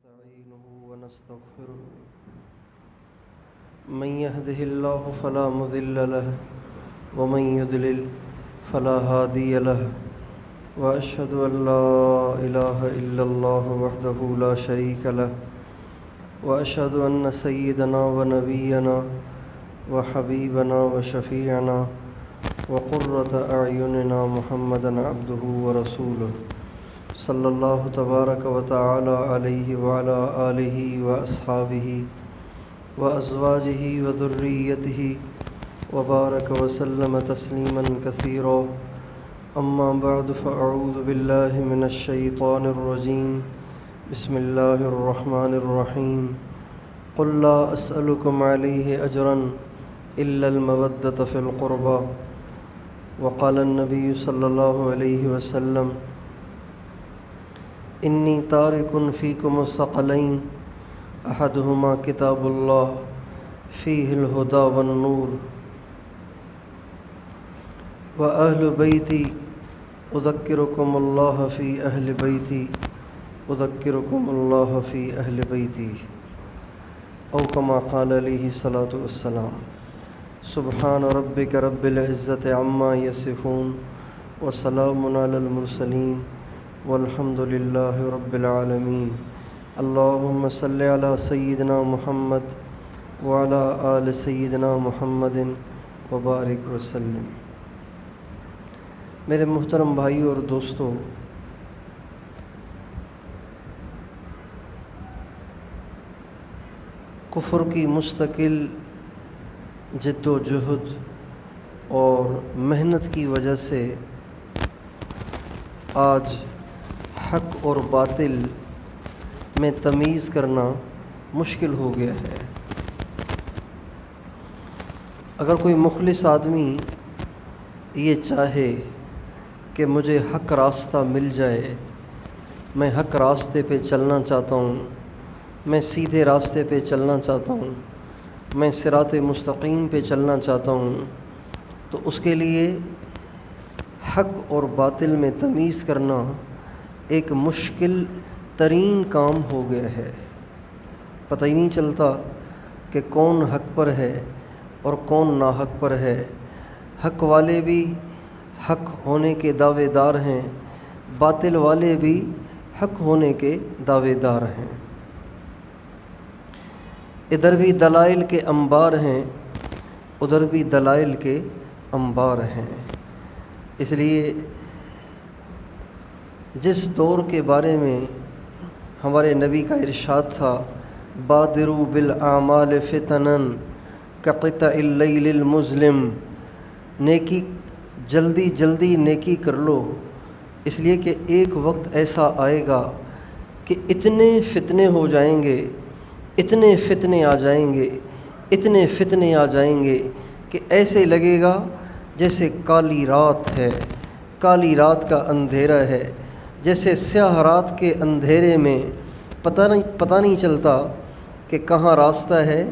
ونستعينه ونستغفره من يهده الله فلا مضل له ومن يضلل فلا هادي له وأشهد أن لا إله إلا الله وحده لا شريك له وأشهد أن سيدنا ونبينا وحبيبنا وشفيعنا وقرة أعيننا محمدا عبده ورسوله صلی اللہ تبارک و تعالی علیہ وعلى آلہ واصحابہ وازواجہ وذریتہ وبارک وسلم تسلیما کثیرا اما بعد فاعوذ باللہ من الشیطان الرجیم بسم اللہ الرحمن الرحیم قل لا اسألکم علیہ اجرا الا المودۃ فی القربى وقال النبی صلی اللہ علیہ وسلم انی تارک فیکم الثقلین احدہما کتاب اللہ فیہ الہدی والنور واہل بیتی اذکرکم اللہ فی اہل بیتی اذکرکم اللہ فی اہل بیتی او کما قال علیہ الصلاۃ والسلام سبحان ربک رب العزۃ عما یصفون وسلام علی المرسلین والحمد للہ رب العالمین اللہم صلی علی سیدنا محمد وعلی آل سیدنا محمد وبارک وسلم۔ میرے محترم بھائیو اور دوستو، کفر کی مستقل جد و جہد اور محنت کی وجہ سے آج حق اور باطل میں تمیز کرنا مشکل ہو گیا ہے۔ اگر کوئی مخلص آدمی یہ چاہے کہ مجھے حق راستہ مل جائے، میں حق راستے پہ چلنا چاہتا ہوں، میں سیدھے راستے پہ چلنا چاہتا ہوں، میں صراط مستقیم پہ چلنا چاہتا ہوں، تو اس کے لیے حق اور باطل میں تمیز کرنا ایک مشکل ترین کام ہو گیا ہے۔ پتہ ہی نہیں چلتا کہ کون حق پر ہے اور کون ناحق پر ہے۔ حق والے بھی حق ہونے کے دعوے دار ہیں، باطل والے بھی حق ہونے کے دعوے دار ہیں۔ ادھر بھی دلائل کے انبار ہیں، ادھر بھی دلائل کے انبار ہیں۔ اس لیے جس دور کے بارے میں ہمارے نبی کا ارشاد تھا بادروا بالاعمال فتنا کقطع اللیل المظلم، نیکی جلدی جلدی نیکی کر لو، اس لیے کہ ایک وقت ایسا آئے گا کہ اتنے فتنے ہو جائیں گے، اتنے فتنے آ جائیں گے، اتنے فتنے آ جائیں گے کہ ایسے لگے گا جیسے کالی رات ہے، کالی رات کا اندھیرا ہے، جیسے سیاہ رات کے اندھیرے میں پتہ نہیں چلتا کہ کہاں راستہ ہے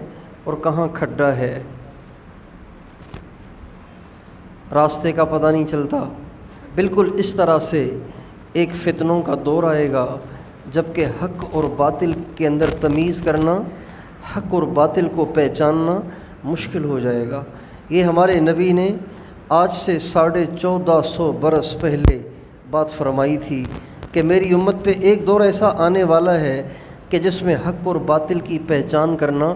اور کہاں کھڈا ہے، راستے کا پتہ نہیں چلتا۔ بالکل اس طرح سے ایک فتنوں کا دور آئے گا جب کہ حق اور باطل کے اندر تمیز کرنا، حق اور باطل کو پہچاننا مشکل ہو جائے گا۔ یہ ہمارے نبی نے آج سے 1450 برس پہلے بات فرمائی تھی کہ میری امت پہ ایک دور ایسا آنے والا ہے کہ جس میں حق اور باطل کی پہچان کرنا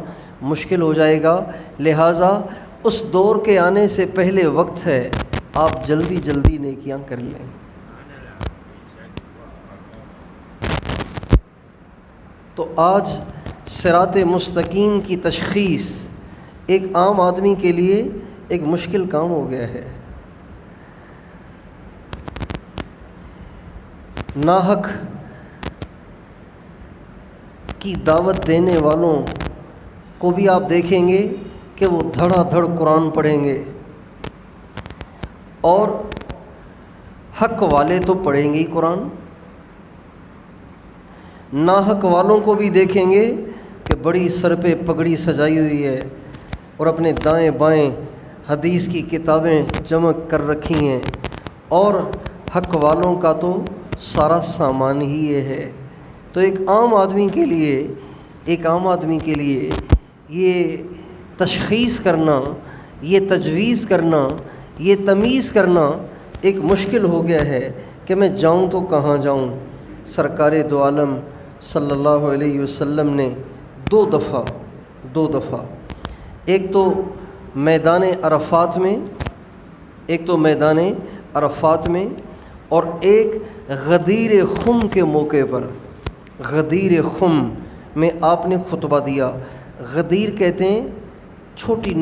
مشکل ہو جائے گا، لہٰذا اس دور کے آنے سے پہلے وقت ہے آپ جلدی جلدی نیکیاں کر لیں۔ تو آج صراط مستقیم کی تشخیص ایک عام آدمی کے لیے ایک مشکل کام ہو گیا ہے۔ ناحق کی دعوت دینے والوں کو بھی آپ دیکھیں گے کہ وہ دھڑا دھڑ قرآن پڑھیں گے، اور حق والے تو پڑھیں گے ہی قرآن، ناحق والوں کو بھی دیکھیں گے کہ بڑی سر پہ پگڑی سجائی ہوئی ہے اور اپنے دائیں بائیں حدیث کی کتابیں جمع کر رکھی ہیں، اور حق والوں کا تو سارا سامان ہی یہ ہے تو ایک عام آدمی کے لیے یہ تشخیص کرنا، یہ تجویز کرنا، یہ تمیز کرنا ایک مشکل ہو گیا ہے کہ میں جاؤں تو کہاں جاؤں۔ سرکار دو عالم صلی اللہ علیہ وسلم نے دو دفعہ ایک تو میدان عرفات میں اور ایک غدیر خم کے موقع پر، غدیر خم میں آپ نے خطبہ دیا۔ غدیر کہتے ہیں چھوٹی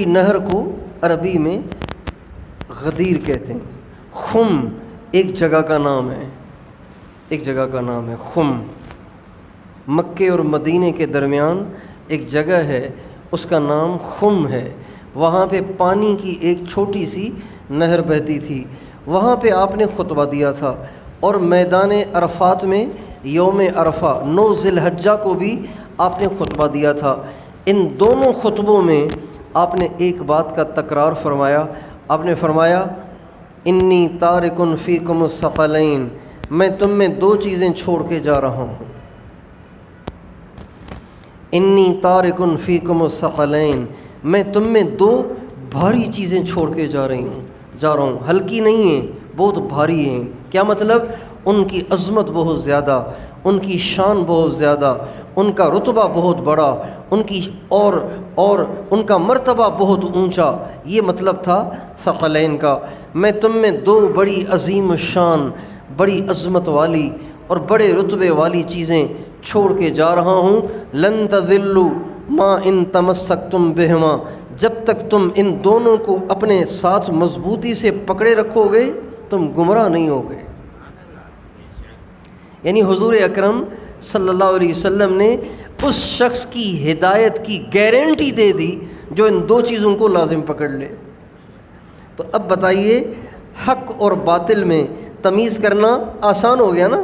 نہر کو عربی میں غدیر کہتے ہیں۔ خم ایک جگہ کا نام ہے، خم مکے اور مدینے کے درمیان ایک جگہ ہے، اس کا نام خم ہے۔ وہاں پہ پانی کی ایک چھوٹی سی نہر بہتی تھی، وہاں پہ آپ نے خطبہ دیا تھا۔ اور میدان عرفات میں یوم عرفہ 9 ذی الحجہ کو بھی آپ نے خطبہ دیا تھا۔ ان دونوں خطبوں میں آپ نے ایک بات کا تکرار فرمایا۔ آپ نے فرمایا انی تارکن فیکم الثقلین، میں تم میں 2 چیزیں چھوڑ کے جا رہا ہوں۔ انی تارکن فیکم الثقلین، میں تم میں 2 بھاری چیزیں چھوڑ کے جا رہا ہوں، ہلکی نہیں ہیں، بہت بھاری ہیں۔ کیا مطلب؟ ان کی عظمت بہت زیادہ، ان کی شان بہت زیادہ، ان کا رتبہ بہت بڑا، اور ان کا مرتبہ بہت اونچا۔ یہ مطلب تھا ثقلین کا۔ میں تم میں 2 بڑی عظیم شان، بڑی عظمت والی اور بڑے رتبے والی چیزیں چھوڑ کے جا رہا ہوں۔ لن تذلوا ما ان تمسکتم بہما، جب تک تم ان دونوں کو اپنے ساتھ مضبوطی سے پکڑے رکھو گے تم گمراہ نہیں ہوگے۔ یعنی حضور اکرم صلی اللہ علیہ وسلم نے اس شخص کی ہدایت کی گارنٹی دے دی جو ان 2 چیزوں کو لازم پکڑ لے۔ تو اب بتائیے، حق اور باطل میں تمیز کرنا آسان ہو گیا نا،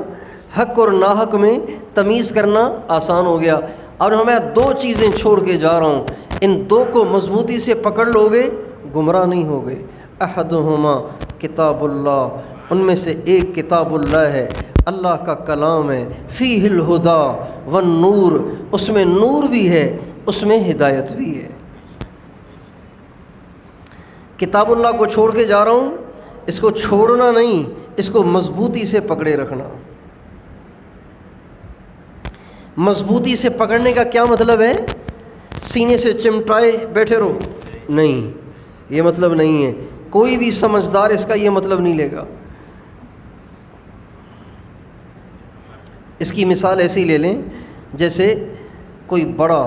حق اور ناحق میں تمیز کرنا آسان ہو گیا۔ اور میں 2 چیزیں چھوڑ کے جا رہا ہوں، ان 2 کو مضبوطی سے پکڑ لو گے گمراہ نہیں ہوگے۔ احدہما کتاب اللہ، ان میں سے ایک کتاب اللہ ہے، اللہ کا کلام ہے۔ فیہ الہدی والنور، اس میں نور بھی ہے، اس میں ہدایت بھی ہے۔ کتاب اللہ کو چھوڑ کے جا رہا ہوں، اس کو چھوڑنا نہیں، اس کو مضبوطی سے پکڑے رکھنا۔ مضبوطی سے پکڑنے کا کیا مطلب ہے؟ سینے سے چمٹائے بیٹھے رہو نہیں، یہ مطلب نہیں ہے۔ کوئی بھی سمجھدار اس کا یہ مطلب نہیں لے گا۔ اس کی مثال ایسی لے لیں جیسے کوئی بڑا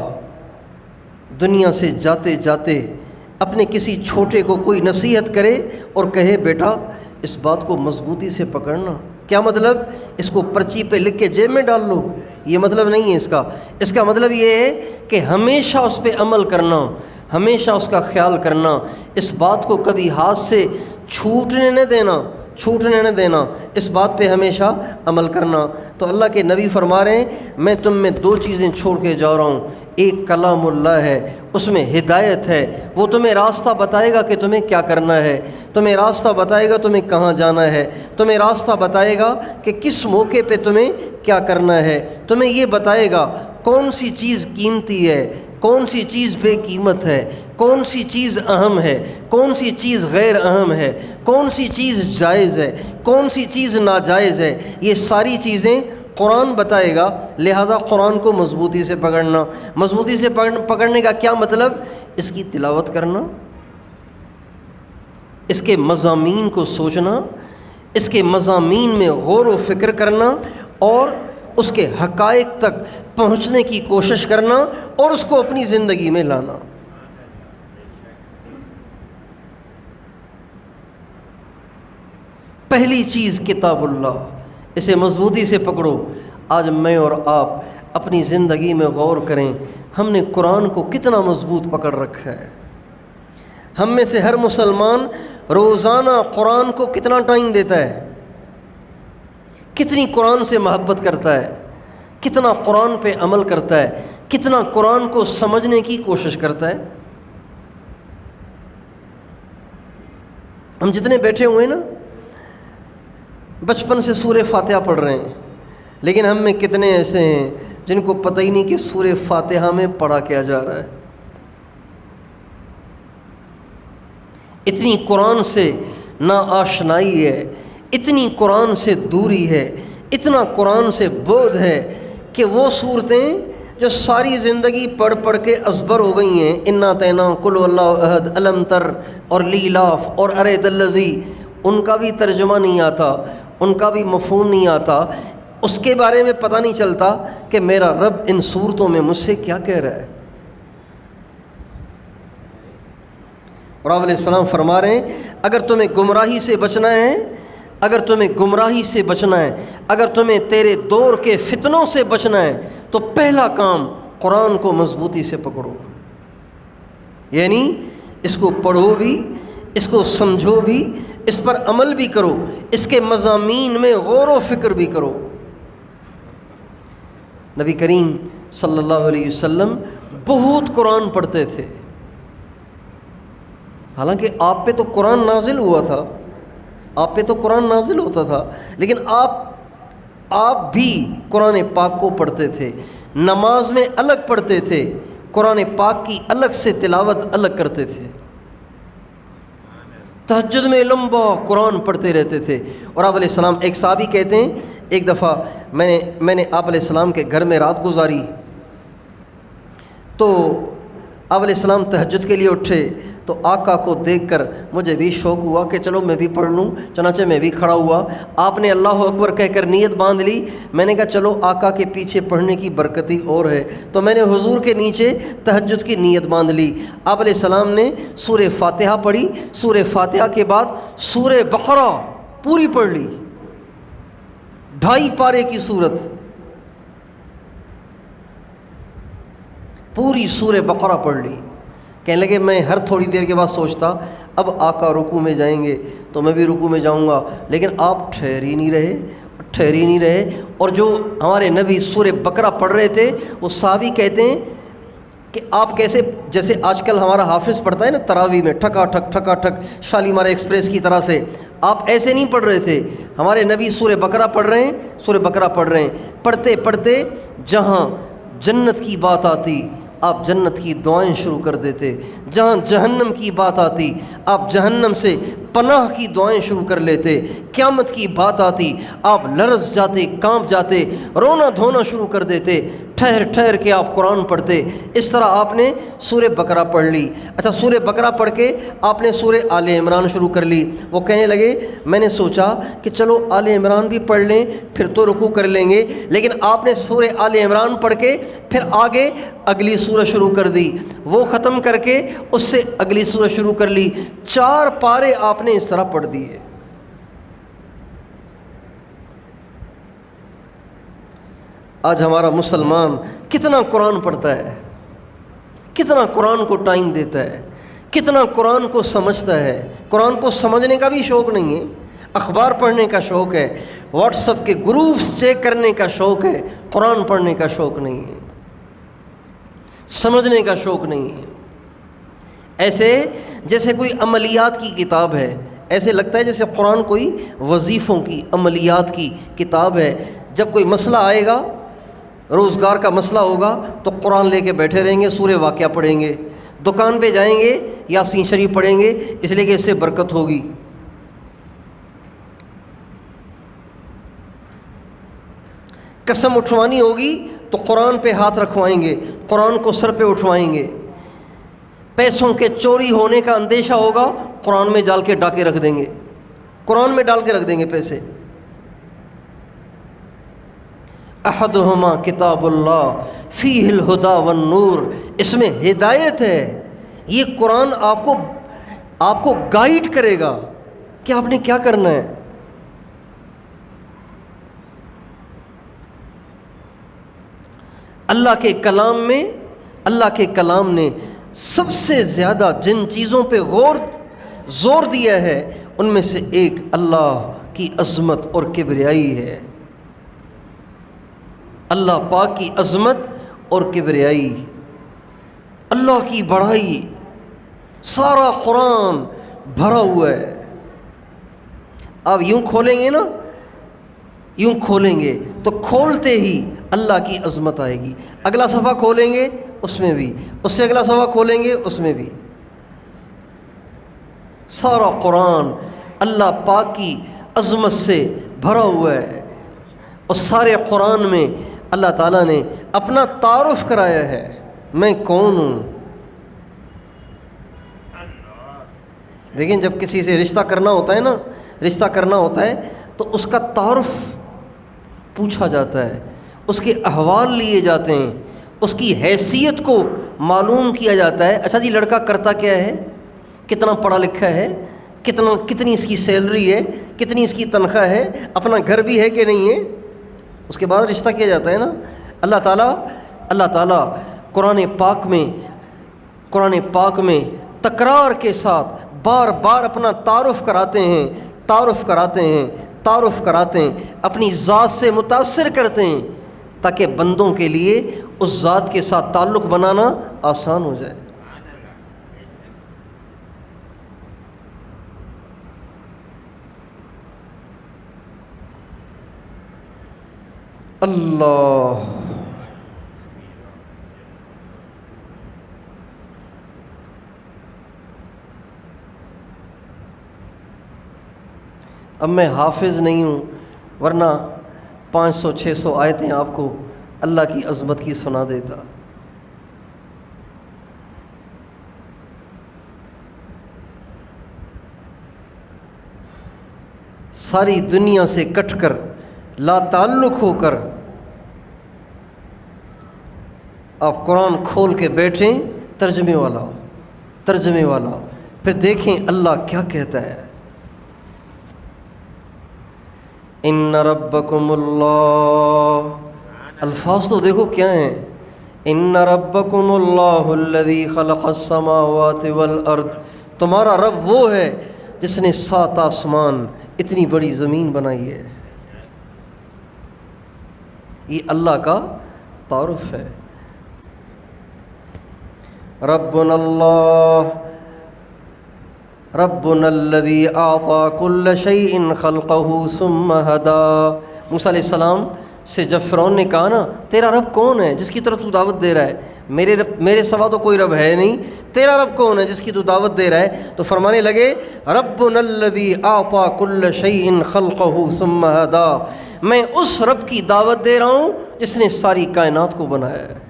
دنیا سے جاتے جاتے اپنے کسی چھوٹے کو کوئی نصیحت کرے اور کہے بیٹا اس بات کو مضبوطی سے پکڑنا۔ کیا مطلب؟ اس کو پرچی پہ لکھ کے جیب میں ڈال لو، یہ مطلب نہیں ہے اس کا۔ اس کا مطلب یہ ہے کہ ہمیشہ اس پہ عمل کرنا، ہمیشہ اس کا خیال کرنا، اس بات کو کبھی ہاتھ سے چھوٹنے نہ دینا، اس بات پہ ہمیشہ عمل کرنا۔ تو اللہ کے نبی فرما رہے ہیں میں تم میں 2 چیزیں چھوڑ کے جا رہا ہوں، ایک کلام اللہ ہے، اس میں ہدایت ہے، وہ تمہیں راستہ بتائے گا کہ تمہیں کیا کرنا ہے، تمہیں راستہ بتائے گا تمہیں کہاں جانا ہے، تمہیں راستہ بتائے گا کہ کس موقع پہ تمہیں کیا کرنا ہے، تمہیں یہ بتائے گا کون سی چیز قیمتی ہے، کون سی چیز بے قیمت ہے، کون سی چیز اہم ہے، کون سی چیز غیر اہم ہے، کون سی چیز جائز ہے، کون سی چیز ناجائز ہے، یہ ساری چیزیں قرآن بتائے گا۔ لہٰذا قرآن کو مضبوطی سے پکڑنا۔ مضبوطی سے پکڑنے کا کیا مطلب؟ اس کی تلاوت کرنا، اس کے مضامین کو سوچنا، اس کے مضامین میں غور و فکر کرنا اور اس کے حقائق تک پہنچنے کی کوشش کرنا اور اس کو اپنی زندگی میں لانا۔ پہلی چیز کتاب اللہ، اسے مضبوطی سے پکڑو۔ آج میں اور آپ اپنی زندگی میں غور کریں، ہم نے قرآن کو کتنا مضبوط پکڑ رکھا ہے۔ ہم میں سے ہر مسلمان روزانہ قرآن کو کتنا ٹائم دیتا ہے، کتنی قرآن سے محبت کرتا ہے، کتنا قرآن پہ عمل کرتا ہے، کتنا قرآن کو سمجھنے کی کوشش کرتا ہے۔ ہم جتنے بیٹھے ہوئے ہیں نا، بچپن سے سورہ فاتحہ پڑھ رہے ہیں، لیکن ہم میں کتنے ایسے ہیں جن کو پتہ ہی نہیں کہ سورہ فاتحہ میں پڑھا کیا جا رہا ہے۔ اتنی قرآن سے ناآشنائی ہے، اتنی قرآن سے دوری ہے، اتنا قرآن سے بودھ ہے کہ وہ صورتیں جو ساری زندگی پڑھ پڑھ کے ازبر ہو گئی ہیں، انا اعطیناک، قل هو اللہ احد، الم تر اور لیلاف اور ارید الذی، ان کا بھی ترجمہ نہیں آتا، ان کا بھی مفہوم نہیں آتا، اس کے بارے میں پتہ نہیں چلتا کہ میرا رب ان صورتوں میں مجھ سے کیا کہہ رہا ہے۔ اور آپ علیہ السلام فرما رہے ہیں اگر تمہیں گمراہی سے بچنا ہے، اگر تمہیں گمراہی سے بچنا ہے، اگر تمہیں تیرے دور کے فتنوں سے بچنا ہے تو پہلا کام قرآن کو مضبوطی سے پکڑو، یعنی اس کو پڑھو بھی، اس کو سمجھو بھی، اس پر عمل بھی کرو، اس کے مضامین میں غور و فکر بھی کرو۔ نبی کریم صلی اللہ علیہ وسلم بہت قرآن پڑھتے تھے، حالانکہ آپ پہ تو قرآن نازل ہوا تھا، آپ پہ تو قرآن نازل ہوتا تھا، لیکن آپ بھی قرآن پاک کو پڑھتے تھے، نماز میں الگ پڑھتے تھے، قرآن پاک کی الگ سے تلاوت الگ کرتے تھے، تہجد میں لمبا قرآن پڑھتے رہتے تھے۔ اور آپ علیہ السلام، ایک صحابی کہتے ہیں ایک دفعہ میں نے آپ علیہ السلام کے گھر میں رات گزاری، تو آپ علیہ السلام تہجد کے لیے اٹھے تو آقا کو دیکھ کر مجھے بھی شوق ہوا کہ چلو میں بھی پڑھ لوں، چنانچہ میں بھی کھڑا ہوا، آپ نے اللہ اکبر کہہ کر نیت باندھ لی، میں نے کہا چلو آقا کے پیچھے پڑھنے کی برکت ہی اور ہے، تو میں نے حضور کے نیچے تہجد کی نیت باندھ لی۔ آپ علیہ السلام نے سورہ فاتحہ پڑھی، سورہ فاتحہ کے بعد سورہ بقرہ پوری پڑھ لی، 2.5 پارے کی صورت، پوری سورہ بقرہ پڑھ لی۔ کہنے لگے میں ہر تھوڑی دیر کے بعد سوچتا اب آقا رکوع میں جائیں گے تو میں بھی رکوع میں جاؤں گا، لیکن آپ ٹھہر ہی نہیں رہے، اور جو ہمارے نبی سورہ بقرہ پڑھ رہے تھے وہ صحابی کہتے ہیں کہ آپ کیسے، جیسے آج کل ہمارا حافظ پڑھتا ہے نا تراویح میں ٹھکا ٹھک شالیمار ایکسپریس کی طرح سے، آپ ایسے نہیں پڑھ رہے تھے، ہمارے نبی سورہ بقرہ پڑھ رہے ہیں، پڑھتے پڑھتے جہاں جنت کی بات آتی آپ جنت کی دعائیں شروع کر دیتے، جہاں جہنم کی بات آتی آپ جہنم سے پناہ کی دعائیں شروع کر لیتے، قیامت کی بات آتی آپ لرز جاتے، کانپ جاتے، رونا دھونا شروع کر دیتے، ٹھہر کے آپ قرآن پڑھتے۔ اس طرح آپ نے سورہ بقرہ پڑھ لی۔ اچھا، سورہ بقرہ پڑھ کے آپ نے سورہ آل عمران شروع کر لی۔ وہ کہنے لگے میں نے سوچا کہ چلو آل عمران بھی پڑھ لیں پھر تو رکوع کر لیں گے، لیکن آپ نے سورہ آل عمران پڑھ کے پھر آگے اگلی سورہ شروع کر دی، وہ ختم کر کے اس سے اگلی سورہ شروع کر لی، 4 پارے آپ نے اس طرح پڑھ دیے۔ آج ہمارا مسلمان کتنا قرآن پڑھتا ہے، کتنا قرآن کو ٹائم دیتا ہے، کتنا قرآن کو سمجھتا ہے۔ قرآن کو سمجھنے کا بھی شوق نہیں ہے، اخبار پڑھنے کا شوق ہے، واٹس ایپ کے گروپس چیک کرنے کا شوق ہے، قرآن پڑھنے کا شوق نہیں ہے، سمجھنے کا شوق نہیں ہے۔ ایسے جیسے کوئی عملیات کی کتاب ہے، ایسے لگتا ہے جیسے قرآن کوئی وظیفوں کی عملیات کی کتاب ہے۔ جب کوئی مسئلہ آئے گا، روزگار کا مسئلہ ہوگا تو قرآن لے کے بیٹھے رہیں گے، سورہ واقعہ پڑھیں گے، دکان پہ جائیں گے یاسین شریف پڑھیں گے، اس لیے کہ اس سے برکت ہوگی۔ قسم اٹھوانی ہوگی تو قرآن پہ ہاتھ رکھوائیں گے، قرآن کو سر پہ اٹھوائیں گے۔ پیسوں کے چوری ہونے کا اندیشہ ہوگا، قرآن میں ڈال کے ڈاکے رکھ دیں گے، قرآن میں ڈال کے رکھ دیں گے پیسے۔ احدہما کتاب اللہ فیہ الہدی والنور، اس میں ہدایت ہے، یہ قرآن آپ کو گائیڈ کرے گا کہ آپ نے کیا کرنا ہے۔ اللہ کے کلام نے سب سے زیادہ جن چیزوں پہ زور دیا ہے ان میں سے ایک اللہ کی عظمت اور کبریائی ہے، اللہ پاک کی عظمت اور کبریائی، اللہ کی بڑائی، سارا قرآن بھرا ہوا ہے۔ آپ یوں کھولیں گے نا یوں کھولیں گے تو کھولتے ہی اللہ کی عظمت آئے گی. اگلا صفحہ کھولیں گے اس میں بھی، اس سے اگلا صفحہ کھولیں گے اس میں بھی. سارا قرآن اللہ پاک کی عظمت سے بھرا ہوا ہے، اور سارے قرآن میں اللہ تعالیٰ نے اپنا تعارف کرایا ہے، میں کون ہوں. دیکھیں جب کسی سے رشتہ کرنا ہوتا ہے نا، رشتہ کرنا ہوتا ہے تو اس کا تعارف پوچھا جاتا ہے، اس کے احوال لیے جاتے ہیں، اس کی حیثیت کو معلوم کیا جاتا ہے. اچھا جی لڑکا کرتا کیا ہے، کتنا پڑھا لکھا ہے، کتنی اس کی سیلری ہے، کتنی اس کی تنخواہ ہے، اپنا گھر بھی ہے کہ نہیں ہے، اس کے بعد رشتہ کیا جاتا ہے نا. اللہ تعالیٰ قرآن پاک میں تکرار کے ساتھ بار بار اپنا تعارف کراتے ہیں، اپنی ذات سے متاثر کرتے ہیں تاکہ بندوں کے لیے اس ذات کے ساتھ تعلق بنانا آسان ہو جائے. اللہ اب میں حافظ نہیں ہوں، ورنہ 500-600 آیتیں آپ کو اللہ کی عظمت کی سنا دیتا. ساری دنیا سے کٹ کر، لا تعلق ہو کر آپ قرآن کھول کے بیٹھیں، ترجمے والا پھر دیکھیں اللہ کیا کہتا ہے. ان ربکم اللہ، الفاظ تو دیکھو کیا ہیں. ان ربکم اللہ الذی خلق السماوات والارض، تمہارا رب وہ ہے جس نے 7 آسمان، اتنی بڑی زمین بنائی ہے. یہ اللہ کا تعارف ہے. ربنا اللہ، ربنا الذی اعطى كل شیء خلقه ثم هدى. موسیٰ علیہ السلام سے جب فرعون نے کہا نا تیرا رب کون ہے جس کی طرف تو دعوت دے رہا ہے، میرے سوا تو کوئی رب ہے نہیں، تیرا رب کون ہے جس کی تو دعوت دے رہا ہے، تو فرمانے لگے ربنا الذی اعطى كل شیء خلقه ثم هدى، میں اس رب کی دعوت دے رہا ہوں جس نے ساری کائنات کو بنایا ہے.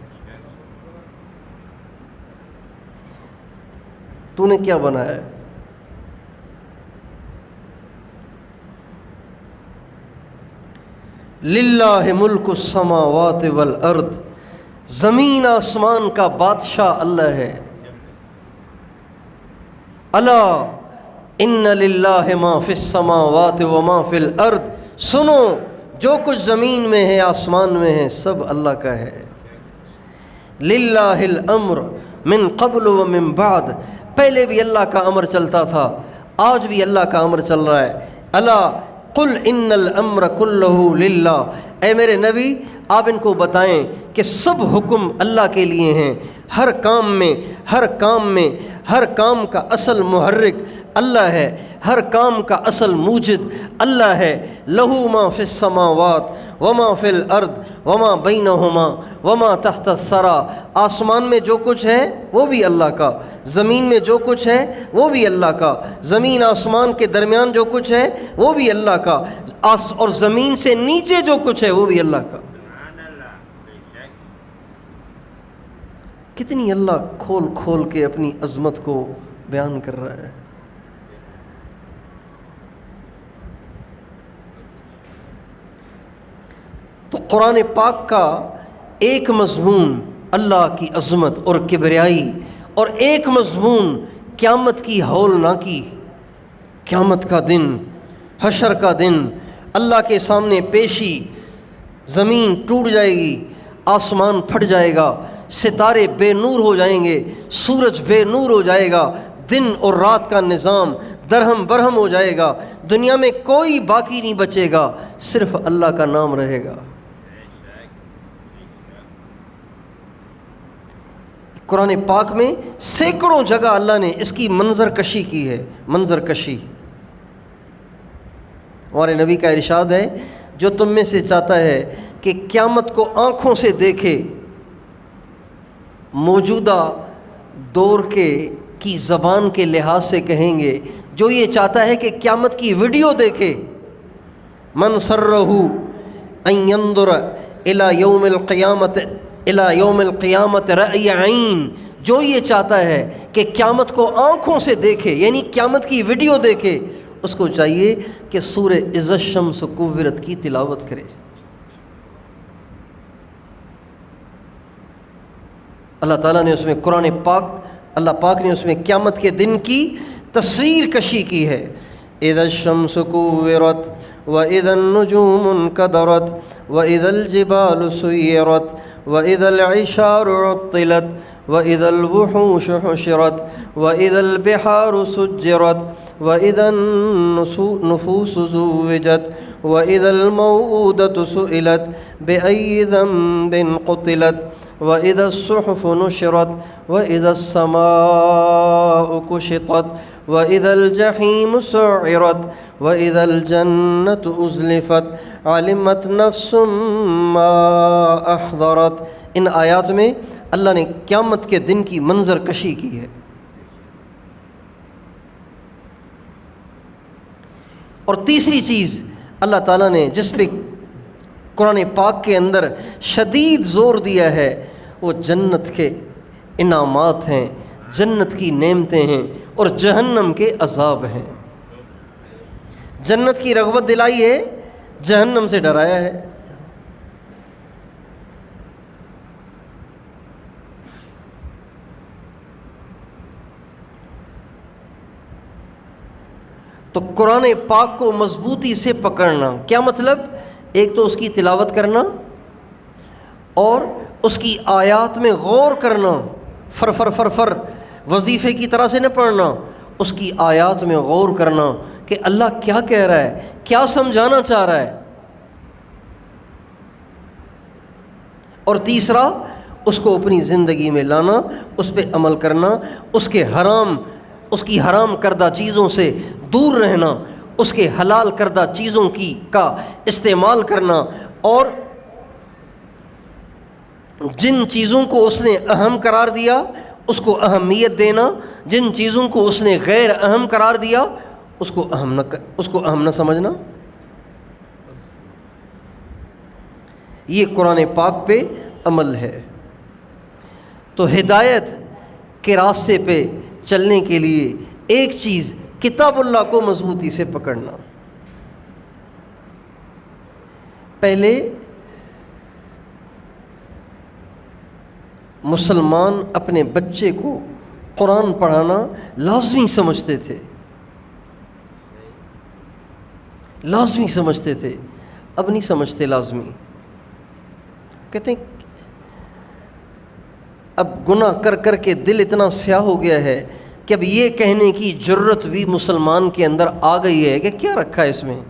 تو نے کیا بنایا ہے؟ للہ ملک السماوات والارض، زمین آسمان کا بادشاہ اللہ ہے. الا ان للہ ما فی السماوات وما فی الارض، سنو جو کچھ زمین میں ہے آسمان میں ہے سب اللہ کا ہے. للہ الامر من قبل ومن بعد، پہلے بھی اللہ کا امر چلتا تھا، آج بھی اللہ کا امر چل رہا ہے. الا قل ان الامر کلہ للہ، اے میرے نبی آپ ان کو بتائیں کہ سب حکم اللہ کے لیے ہیں. ہر کام کا اصل محرک اللہ ہے، ہر کام کا اصل موجد اللہ ہے. لہو ما فی السماوات وما فی الارض وما بینہما وما تحت الثری، آسمان میں جو کچھ ہے وہ بھی اللہ کا، زمین میں جو کچھ ہے وہ بھی اللہ کا، زمین آسمان کے درمیان جو کچھ ہے وہ بھی اللہ کا، اور زمین سے نیچے جو کچھ ہے وہ بھی اللہ کا. کتنی اللہ کھول کھول کے اپنی عظمت کو بیان کر رہا ہے. تو قرآن پاک کا ایک مضمون اللہ کی عظمت اور کبریائی، اور ایک مضمون قیامت کی ہولناکی، قیامت کا دن، حشر کا دن، اللہ کے سامنے پیشی، زمین ٹوٹ جائے گی، آسمان پھٹ جائے گا، ستارے بے نور ہو جائیں گے، سورج بے نور ہو جائے گا، دن اور رات کا نظام درہم برہم ہو جائے گا، دنیا میں کوئی باقی نہیں بچے گا، صرف اللہ کا نام رہے گا. قرآن پاک میں سینکڑوں جگہ اللہ نے اس کی منظر کشی کی ہے. منظر کشی، ہمارے نبی کا ارشاد ہے جو تم میں سے چاہتا ہے کہ قیامت کو آنکھوں سے دیکھے، موجودہ دور کی زبان کے لحاظ سے کہیں گے جو یہ چاہتا ہے کہ قیامت کی ویڈیو دیکھے، من سرہ ان ينظر الى یوم القیامت رأی عین، جو یہ چاہتا ہے کہ قیامت کو آنکھوں سے دیکھے یعنی قیامت کی ویڈیو دیکھے، اس کو چاہیے کہ سورہ اذا الشمس کورت کی تلاوت کرے۔ اللہ تعالیٰ نے اس میں اللہ پاک نے اس میں قیامت کے دن کی تصویر کشی کی ہے۔ اذا الشمس کورت وَإِذَا النُّجُومُ انْكَدَرَتْ وَإِذَا الْجِبَالُ سُيِّرَتْ وَإِذَا الْعِشَارُ عُطِّلَتْ وَإِذَا الْوُحُوشُ حُشِرَتْ وَإِذَا الْبِحَارُ سُجِّرَتْ وَإِذَا النُّفُوسُ زُوِّجَتْ وَإِذَا الْمَوْءُودَةُ سُئِلَتْ بِأَيِّ ذَنبٍ قُتِلَتْ وَإِذَا الصُّحُفُ نُشِرَتْ وَإِذَا السَّمَاءُ كُشِطَتْ وَإِذَا الْجَحِيمُ سُعِّرَتْ وَإِذَا الْجَنَّةُ أُزْلِفَتْ عَلِمَتْ نَفْسٌ مَّا أَحْضَرَتْ۔ ان آیات میں اللہ نے قیامت کے دن کی منظر کشی کی ہے۔ اور تیسری چیز اللہ تعالیٰ نے جس پہ قرآن پاک کے اندر شدید زور دیا ہے وہ جنت کے انعامات ہیں، جنت کی نعمتیں ہیں اور جہنم کے عذاب ہیں۔ جنت کی رغبت دلائی ہے، جہنم سے ڈرایا ہے۔ تو قرآن پاک کو مضبوطی سے پکڑنا کیا مطلب؟ ایک تو اس کی تلاوت کرنا اور اس کی آیات میں غور کرنا، فر وظیفے کی طرح سے نہ پڑھنا، اس کی آیات میں غور کرنا کہ اللہ کیا کہہ رہا ہے، کیا سمجھانا چاہ رہا ہے۔ اور تیسرا اس کو اپنی زندگی میں لانا، اس پہ عمل کرنا، اس کی حرام کردہ چیزوں سے دور رہنا، اس کے حلال کردہ چیزوں کا استعمال کرنا، اور جن چیزوں کو اس نے اہم قرار دیا اس کو اہمیت دینا، جن چیزوں کو اس نے غیر اہم قرار دیا اس کو اہم نہ سمجھنا۔ یہ قرآن پاک پہ عمل ہے۔ تو ہدایت کے راستے پہ چلنے کے لیے ایک چیز کتاب اللہ کو مضبوطی سے پکڑنا۔ پہلے مسلمان اپنے بچے کو قرآن پڑھانا لازمی سمجھتے تھے، اب نہیں سمجھتے لازمی۔ کہتے ہیں اب گناہ کر کر کے دل اتنا سیاہ ہو گیا ہے کہ اب یہ کہنے کی جرت بھی مسلمان کے اندر آ گئی ہے کہ کیا رکھا ہے اس میں،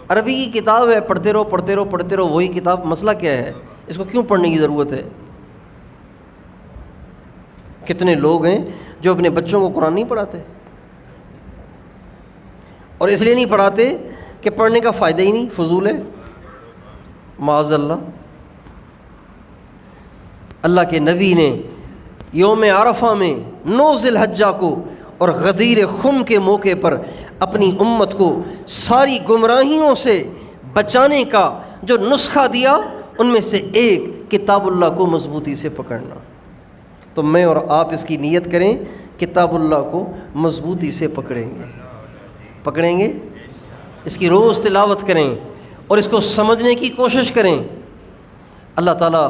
عربی کی کتاب ہے، پڑھتے رہو وہی کتاب، مسئلہ کیا ہے، اس کو کیوں پڑھنے کی ضرورت ہے؟ کتنے لوگ ہیں جو اپنے بچوں کو قرآن نہیں پڑھاتے، اور اس لیے نہیں پڑھاتے کہ پڑھنے کا فائدہ ہی نہیں، فضول ہے، معاذ اللہ۔ اللہ کے نبی نے یوم عرفہ میں 9 ذی الحجہ کو اور غدیر خم کے موقع پر اپنی امت کو ساری گمراہیوں سے بچانے کا جو نسخہ دیا ان میں سے ایک کتاب اللہ کو مضبوطی سے پکڑنا۔ تو میں اور آپ اس کی نیت کریں، کتاب اللہ کو مضبوطی سے پکڑیں گے، اس کی روز تلاوت کریں اور اس کو سمجھنے کی کوشش کریں۔ اللہ تعالیٰ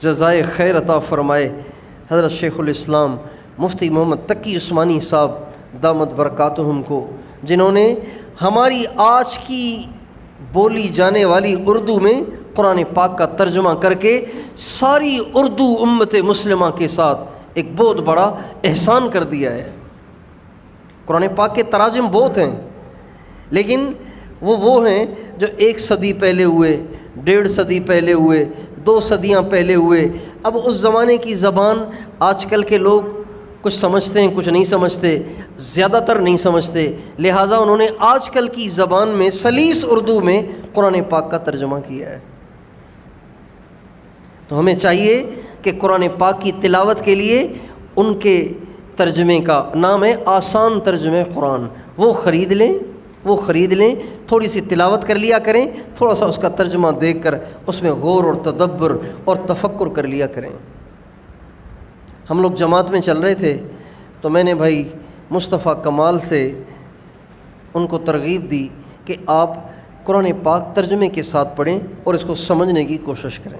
جزائے خیر عطا فرمائے حضرت شیخ الاسلام مفتی محمد تقی عثمانی صاحب دامت برکاتہم کو، جنہوں نے ہماری آج کی بولی جانے والی اردو میں قرآن پاک کا ترجمہ کر کے ساری اردو امت مسلمہ کے ساتھ ایک بہت بڑا احسان کر دیا ہے۔ قرآن پاک کے تراجم بہت ہیں، لیکن وہ ہیں جو 1 صدی پہلے ہوئے، 1.5 صدی پہلے ہوئے، 2 صدیاں پہلے ہوئے۔ اب اس زمانے کی زبان آج کل کے لوگ کچھ سمجھتے ہیں کچھ نہیں سمجھتے، زیادہ تر نہیں سمجھتے، لہٰذا انہوں نے آج کل کی زبان میں سلیس اردو میں قرآن پاک کا ترجمہ کیا ہے۔ تو ہمیں چاہیے کہ قرآن پاک کی تلاوت کے لیے ان کے ترجمے کا نام ہے آسان ترجمہ قرآن، وہ خرید لیں، تھوڑی سی تلاوت کر لیا کریں، تھوڑا سا اس کا ترجمہ دیکھ کر اس میں غور اور تدبر اور تفکر کر لیا کریں۔ ہم لوگ جماعت میں چل رہے تھے تو میں نے بھائی مصطفیٰ کمال سے ان کو ترغیب دی کہ آپ قرآن پاک ترجمے کے ساتھ پڑھیں اور اس کو سمجھنے کی کوشش کریں۔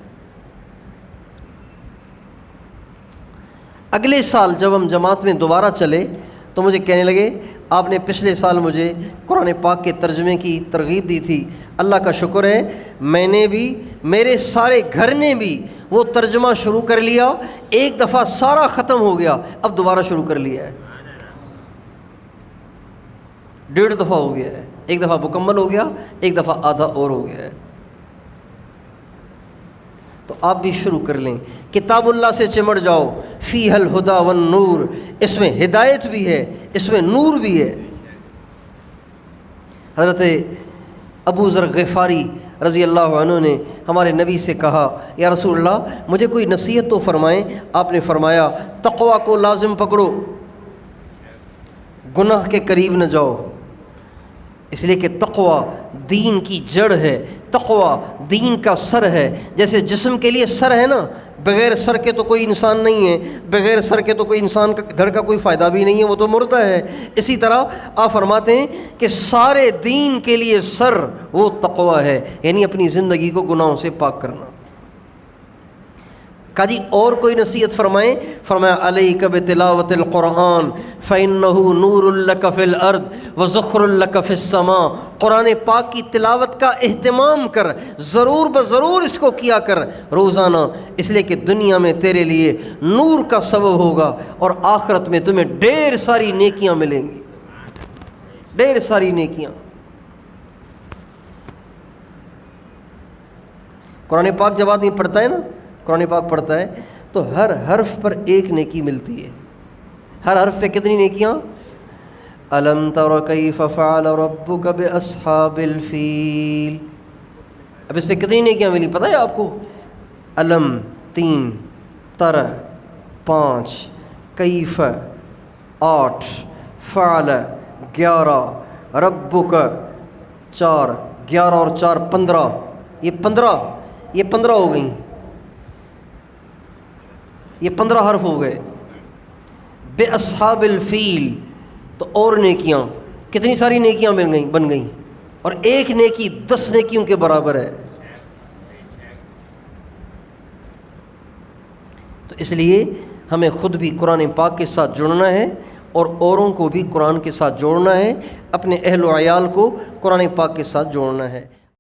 اگلے سال جب ہم جماعت میں دوبارہ چلے تو مجھے کہنے لگے آپ نے پچھلے سال مجھے قرآن پاک کے ترجمے کی ترغیب دی تھی، اللہ کا شکر ہے میں نے بھی، میرے سارے گھر نے بھی وہ ترجمہ شروع کر لیا، ایک دفعہ سارا ختم ہو گیا، اب دوبارہ شروع کر لیا ہے، 1.5 دفعہ ہو گیا ہے، ایک دفعہ مکمل ہو گیا، ایک دفعہ آدھا اور ہو گیا ہے۔ تو آپ بھی شروع کر لیں، کتاب اللہ سے چمٹ جاؤ، فیہ الہدی والنور، اس میں ہدایت بھی ہے، اس میں نور بھی ہے۔ حضرت ابو ذر غفاری رضی اللہ عنہ نے ہمارے نبی سے کہا یا رسول اللہ مجھے کوئی نصیحت تو فرمائیں، آپ نے فرمایا تقویٰ کو لازم پکڑو، گناہ کے قریب نہ جاؤ، اس لیے کہ تقویٰ دین کی جڑ ہے، تقویٰ دین کا سر ہے، جیسے جسم کے لیے سر ہے نا، بغیر سر کے تو کوئی انسان نہیں ہے، بغیر سر کے تو کوئی انسان کا گھر کا کوئی فائدہ بھی نہیں ہے، وہ تو مردہ ہے۔ اسی طرح آپ فرماتے ہیں کہ سارے دین کے لیے سر وہ تقویٰ ہے، یعنی اپنی زندگی کو گناہوں سے پاک کرنا۔ کہا جی اور کوئی نصیحت فرمائیں، فرمایا علیک بتلاوت القرآن فإنہ نور لک فی الارض وذخر لک فی السماء، قرآن پاک کی تلاوت کا اہتمام کر، ضرور بضرور اس کو کیا کر روزانہ، اس لیے کہ دنیا میں تیرے لیے نور کا سبب ہوگا اور آخرت میں تمہیں ڈھیر ساری نیکیاں ملیں گی، ڈھیر ساری نیکیاں۔ قرآن پاک جب آدمی پڑھتا ہے نا، قرآن پاک پڑھتا ہے تو ہر حرف پر ایک نیکی ملتی ہے، ہر حرف پہ کتنی نیکیاں؟ الم تر کیف فعل ربک باصحاب الفیل، اب اس پہ کتنی نیکیاں ملی پتہ ہے آپ کو؟ الم 3، تر 5، کیف 8، فعل 11، ربک 4، 11 اور 4 15، یہ 15 ہو گئیں، یہ 15 حرف ہو گئے۔ بے اصحاب الفیل تو اور نیکیاں، کتنی ساری نیکیاں بن گئیں، اور ایک نیکی 10 نیکیوں کے برابر ہے۔ تو اس لیے ہمیں خود بھی قرآن پاک کے ساتھ جڑنا ہے اور اوروں کو بھی قرآن کے ساتھ جوڑنا ہے، اپنے اہل و عیال کو قرآن پاک کے ساتھ جوڑنا ہے۔